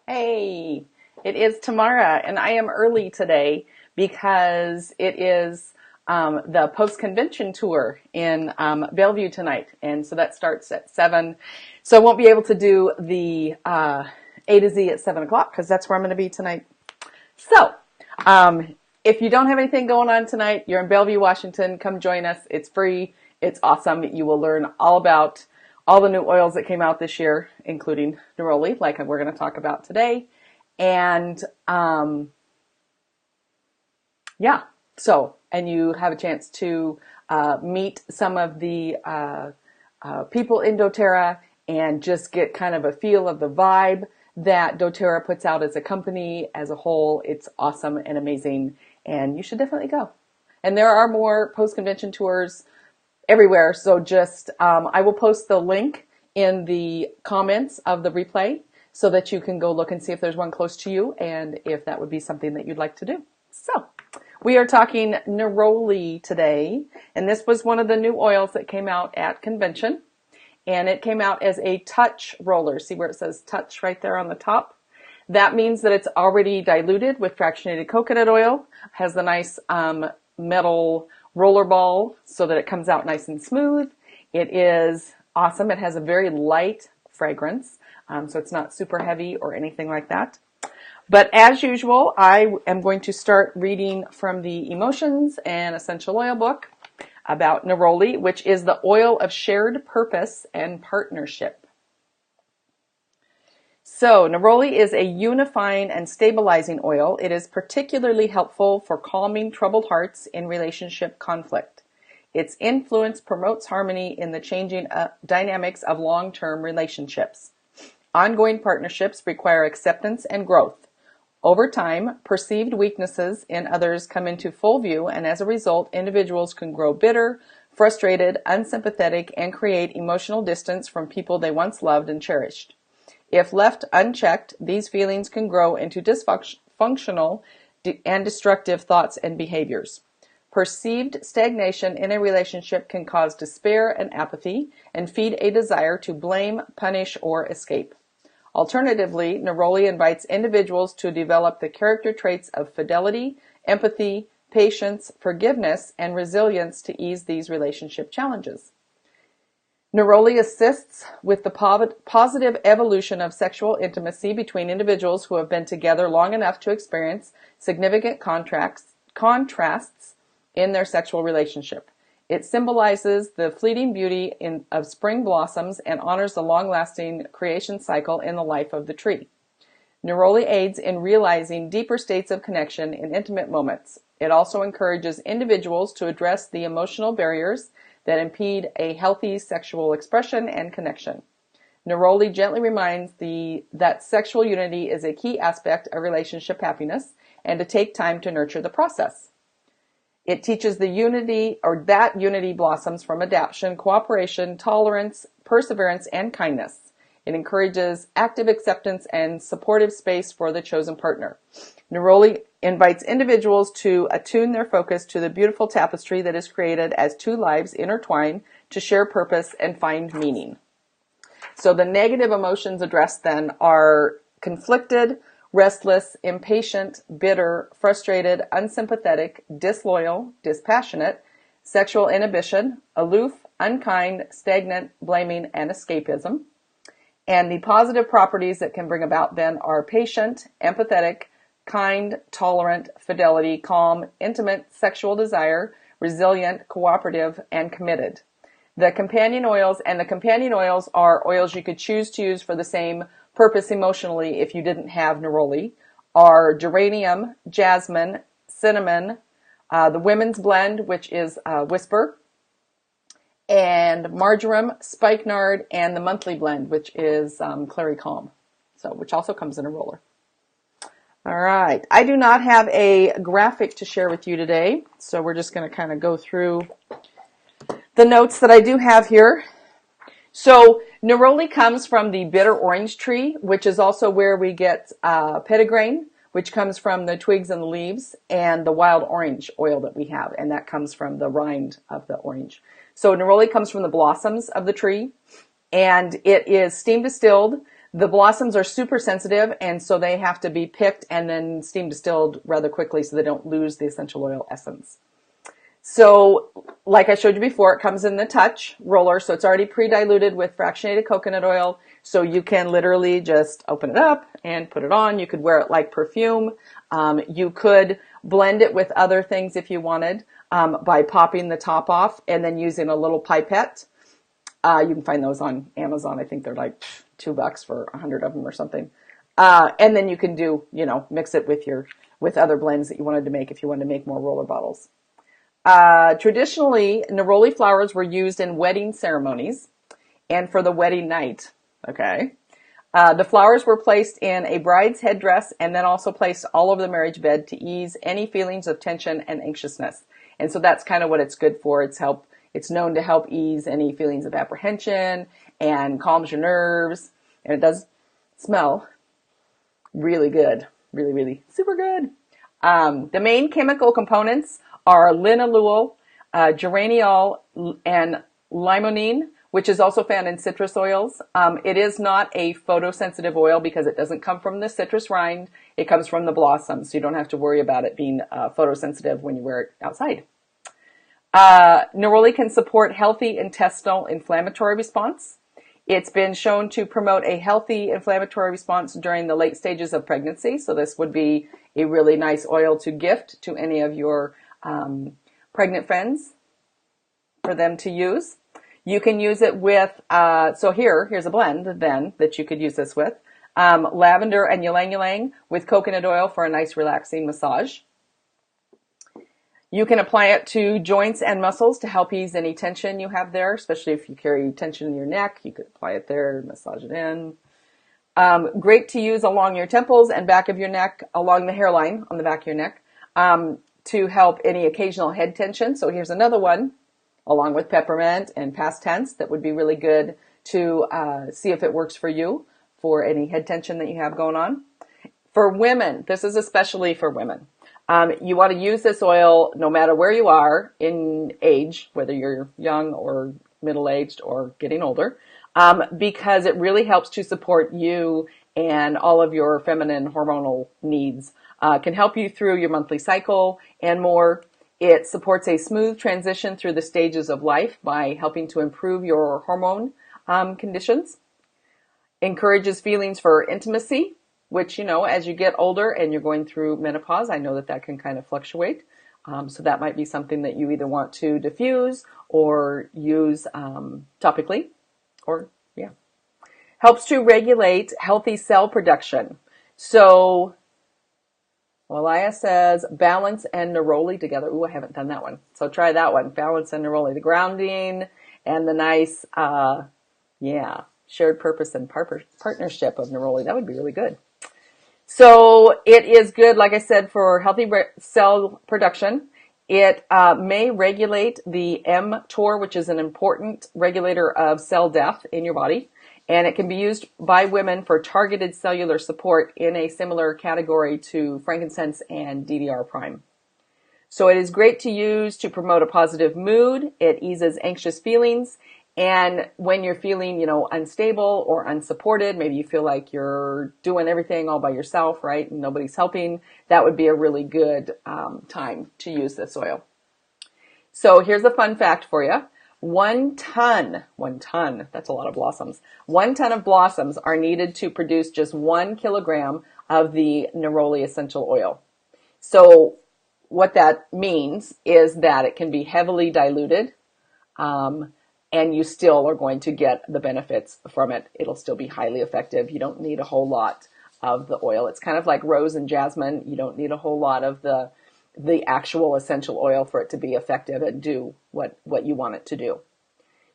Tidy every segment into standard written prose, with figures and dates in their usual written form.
Hey, it is Tamara, and I am early today because it is the post-convention tour in Bellevue tonight, and so that starts at 7. So I won't be able to do the A to Z at 7 o'clock because that's where I'm going to be tonight. So if you don't have anything going on tonight, you're in Bellevue, Washington, come join us. It's free. It's awesome. You will learn all about all the new oils that came out this year, including Neroli, like we're going to talk about today. And and you have a chance to meet some of the people in doTERRA and just get kind of a feel of the vibe that doTERRA puts out as a company, as a whole. It's awesome and amazing, and you should definitely go. And there are more post-convention tours everywhere, so just I will post the link in the comments of the replay so that you can go look and see if there's one close to you and if that would be something that you'd like to do. So we are talking Neroli today, and this was one of the new oils that came out at convention, and it came out as a touch roller. See where it says touch right there on the top? That means that it's already diluted with fractionated coconut oil, has the nice metal roller ball so that it comes out nice and smooth. It is awesome. It has a very light fragrance, so it's not super heavy or anything like that. But as usual, I am going to start reading from the Emotions and Essential Oil book about Neroli, which is the oil of shared purpose and partnership. So Neroli is a unifying and stabilizing oil. It is particularly helpful for calming troubled hearts in relationship conflict. Its influence promotes harmony in the changing dynamics of long-term relationships. Ongoing partnerships require acceptance and growth. Over time, perceived weaknesses in others come into full view, and as a result, individuals can grow bitter, frustrated, unsympathetic, and create emotional distance from people they once loved and cherished. If left unchecked, these feelings can grow into dysfunctional and destructive thoughts and behaviors. Perceived stagnation in a relationship can cause despair and apathy and feed a desire to blame, punish, or escape. Alternatively, Neroli invites individuals to develop the character traits of fidelity, empathy, patience, forgiveness, and resilience to ease these relationship challenges. Neroli assists with the positive evolution of sexual intimacy between individuals who have been together long enough to experience significant contrasts in their sexual relationship. It symbolizes the fleeting beauty of spring blossoms and honors the long-lasting creation cycle in the life of the tree. Neroli aids in realizing deeper states of connection in intimate moments. It also encourages individuals to address the emotional barriers that impede a healthy sexual expression and connection. Neroli gently reminds that sexual unity is a key aspect of relationship happiness and to take time to nurture the process. It teaches that unity blossoms from adaptation, cooperation, tolerance, perseverance, and kindness. It encourages active acceptance and supportive space for the chosen partner. Neroli invites individuals to attune their focus to the beautiful tapestry that is created as two lives intertwine to share purpose and find meaning. So the negative emotions addressed then are conflicted, restless, impatient, bitter, frustrated, unsympathetic, disloyal, dispassionate, sexual inhibition, aloof, unkind, stagnant, blaming, and escapism. And the positive properties that can bring about then are patient, empathetic, kind, tolerant, fidelity, calm, intimate, sexual desire, resilient, cooperative, and committed. The companion oils are oils you could choose to use for the same purpose emotionally if you didn't have Neroli, are geranium, jasmine, cinnamon, the women's blend, which is Whisper, and marjoram, spikenard, and the monthly blend, which is Clary Calm, which also comes in a roller. All right, I do not have a graphic to share with you today, so we're just going to kind of go through the notes that I do have here. So Neroli comes from the bitter orange tree, which is also where we get petitgrain, which comes from the twigs and the leaves, and the wild orange oil that we have, and that comes from the rind of the orange. So Neroli comes from the blossoms of the tree, and it is steam distilled. The blossoms are super sensitive, and so they have to be picked and then steam distilled rather quickly so they don't lose the essential oil essence. So, like I showed you before, it comes in the touch roller, so it's already pre-diluted with fractionated coconut oil, so you can literally just open it up and put it on. You could wear it like perfume. You could blend it with other things if you wanted, by popping the top off and then using a little pipette. You can find those on Amazon. I think they're like $2 for 100 of them or something. And then you can do, mix it with other blends that you wanted to make if you wanted to make more roller bottles. Traditionally, neroli flowers were used in wedding ceremonies and for the wedding night. Okay. The flowers were placed in a bride's headdress and then also placed all over the marriage bed to ease any feelings of tension and anxiousness. And so that's kind of what it's good for. It's known to help ease any feelings of apprehension and calms your nerves. And it does smell really good. Really, really super good. The main chemical components are linalool, geraniol, and limonene, which is also found in citrus oils. It is not a photosensitive oil because it doesn't come from the citrus rind. It comes from the blossom, so you don't have to worry about it being photosensitive when you wear it outside. Neroli can support healthy intestinal inflammatory response. It's been shown to promote a healthy inflammatory response during the late stages of pregnancy. So this would be a really nice oil to gift to any of your pregnant friends for them to use. You can use it with, so here's a blend then that you could use this with. Lavender and ylang ylang with coconut oil for a nice relaxing massage. You can apply it to joints and muscles to help ease any tension you have there, especially if you carry tension in your neck. You could apply it there, massage it in. Great to use along your temples and back of your neck, along the hairline on the back of your neck, to help any occasional head tension. So here's another one, along with peppermint and past tense, that would be really good to see if it works for you for any head tension that you have going on. For women, this is especially for women. You want to use this oil no matter where you are in age, whether you're young or middle-aged or getting older, because it really helps to support you and all of your feminine hormonal needs. Can help you through your monthly cycle and more. It supports a smooth transition through the stages of life by helping to improve your hormone conditions. Encourages feelings for intimacy, which, as you get older and you're going through menopause, I know that can kind of fluctuate. So that might be something that you either want to diffuse or use topically, or, yeah. Helps to regulate healthy cell production. So, Elias says balance and neroli together. Ooh, I haven't done that one. So try that one, balance and neroli. The grounding and the nice, shared purpose and partnership of neroli. That would be really good. So it is good, like I said, for healthy cell production. It may regulate the mTOR, which is an important regulator of cell death in your body. And it can be used by women for targeted cellular support in a similar category to frankincense and DDR prime. So it is great to use to promote a positive mood. It eases anxious feelings. And when you're feeling, unstable or unsupported, maybe you feel like you're doing everything all by yourself, right? And nobody's helping. That would be a really good time to use this oil. So here's a fun fact for you. 1 ton, that's a lot of blossoms. 1 ton of blossoms are needed to produce just 1 kilogram of the neroli essential oil. So what that means is that it can be heavily diluted, and you still are going to get the benefits from it. It'll still be highly effective. You don't need a whole lot of the oil. It's kind of like rose and jasmine. You don't need a whole lot of the actual essential oil for it to be effective and do what you want it to do.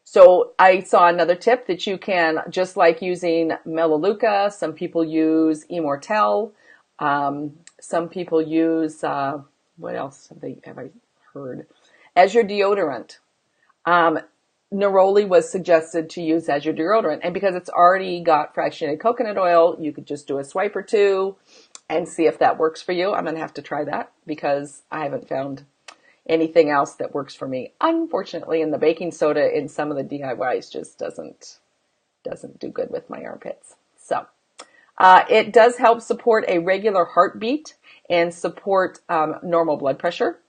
So I saw another tip that you can, just like using Melaleuca, some people use Immortelle, some people use, what else have I heard? As your deodorant. Neroli was suggested to use as your deodorant. And because it's already got fractionated coconut oil, you could just do a swipe or two and see if that works for you. I'm going to have to try that because I haven't found anything else that works for me. Unfortunately, and the baking soda in some of the DIYs just doesn't do good with my armpits. So it does help support a regular heartbeat and support normal blood pressure.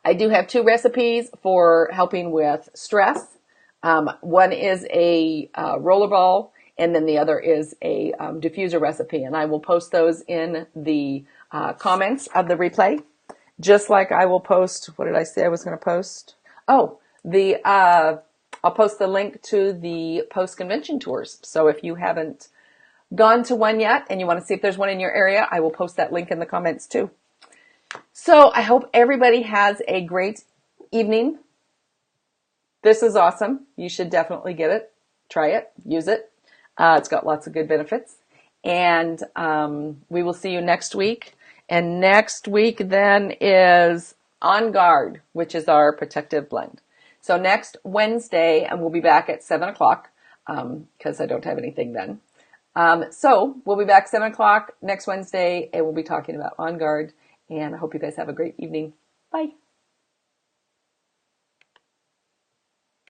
I do have 2 recipes for helping with stress. One is a rollerball, and then the other is a diffuser recipe. And I will post those in the comments of the replay, just like I will post, what did I say I was going to post? Oh, I'll post the link to the post-convention tours. So if you haven't gone to one yet and you want to see if there's one in your area, I will post that link in the comments too. So I hope everybody has a great evening. This is awesome. You should definitely get it. Try it. Use it. It's got lots of good benefits. And we will see you next week. And next week then is On Guard, which is our protective blend. So next Wednesday, and we'll be back at 7 o'clock because I don't have anything then. So we'll be back 7 o'clock next Wednesday, and we'll be talking about On Guard. And I hope you guys have a great evening. Bye.